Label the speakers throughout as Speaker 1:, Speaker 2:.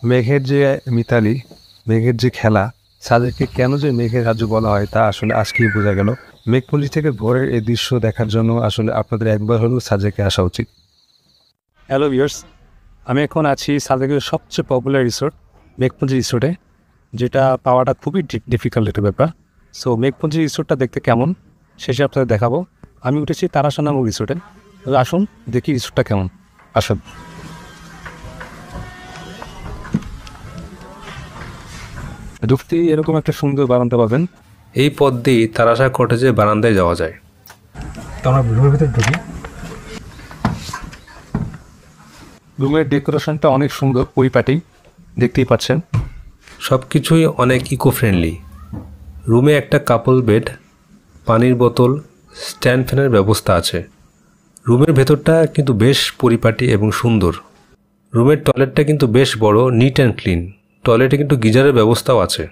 Speaker 1: মেঘের যে মিতালি, মেঘের যে খেলা, সাজেককে কেন যে মেঘের রাজ্য বলা হয় তা আসলে আজকেই বোঝা গেল। মেঘপুঞ্জি থেকে ভোরের এই দৃশ্য দেখার জন্য আসলে আপনাদের একবার হলেও সাজেকে আসা উচিত। হ্যালো ভিউয়ার্স, আমি এখন আছি সাজেকের সবচেয়ে পপুলার রিসোর্ট মেঘপুঞ্জি রিসোর্টে, যেটা পাওয়াটা খুবই ডিফিকাল্ট একটা ব্যাপার। সো মেঘপুঞ্জি রিসোর্টটা দেখতে কেমন শেষে আপনাদের দেখাবো। আমি উঠেছি তারাশা নামক রিসোর্টে। আসুন দেখি রিসোর্টটা কেমন। আসুন। ঢুকতেই এরকম একটা সুন্দর বারান্দা পাবেন।
Speaker 2: এই পথ দিয়ে তারাশা কটেজের বারান্দায় যাওয়া যায়।
Speaker 1: তো আমরা রুমের ভিতরে ঢুকি। রুমের ডেকোরেশনটা অনেক সুন্দর, পরিপাটি, দেখতেই পাচ্ছেন।
Speaker 2: সব কিছুই অনেক ইকো ফ্রেন্ডলি। রুমে একটা কাপল বেড, পানির বোতল, স্ট্যান্ড ফ্যানের ব্যবস্থা আছে। রুমের ভেতরটা কিন্তু বেশ পরিপাটি এবং সুন্দর। রুমের টয়লেটটা কিন্তু বেশ বড়, নিট অ্যান্ড ক্লিন। টয়লেটে কিন্তু গিজারের ব্যবস্থাও আছে।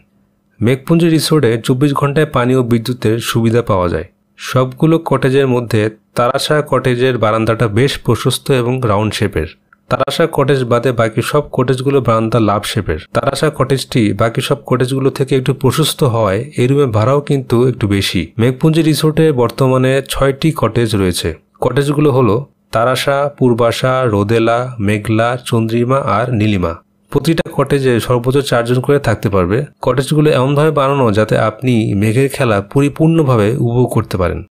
Speaker 2: মেঘপুঞ্জি রিসোর্টে 24 ঘন্টায় পানি ও বিদ্যুতের সুবিধা পাওয়া যায়। সবগুলো কটেজের মধ্যে তারাশা কটেজের বারান্দাটা বেশ প্রশস্ত এবং রাউন্ড শেপের। তারাশা কটেজ বাদে বাকি সব কটেজগুলো বারান্দা লাভ শেপের। তারাশা কটেজটি বাকি সব কটেজগুলো থেকে একটু প্রশস্ত হওয়ায় এই রুমের ভাড়াও কিন্তু একটু বেশি। মেঘপুঞ্জি রিসোর্টে বর্তমানে 6টি কটেজ রয়েছে। কটেজগুলো হলো তারাশা, পূর্বাশা, রোদেলা, মেঘলা, চন্দ্রিমা আর নীলিমা। প্রতিটা কটেজে সর্বোচ্চ 4 জন করে থাকতে পারবে। কটেজগুলো এমনভাবে বানানো যাতে আপনি মেঘের খেলা পরিপূর্ণভাবে উপভোগ করতে পারেন।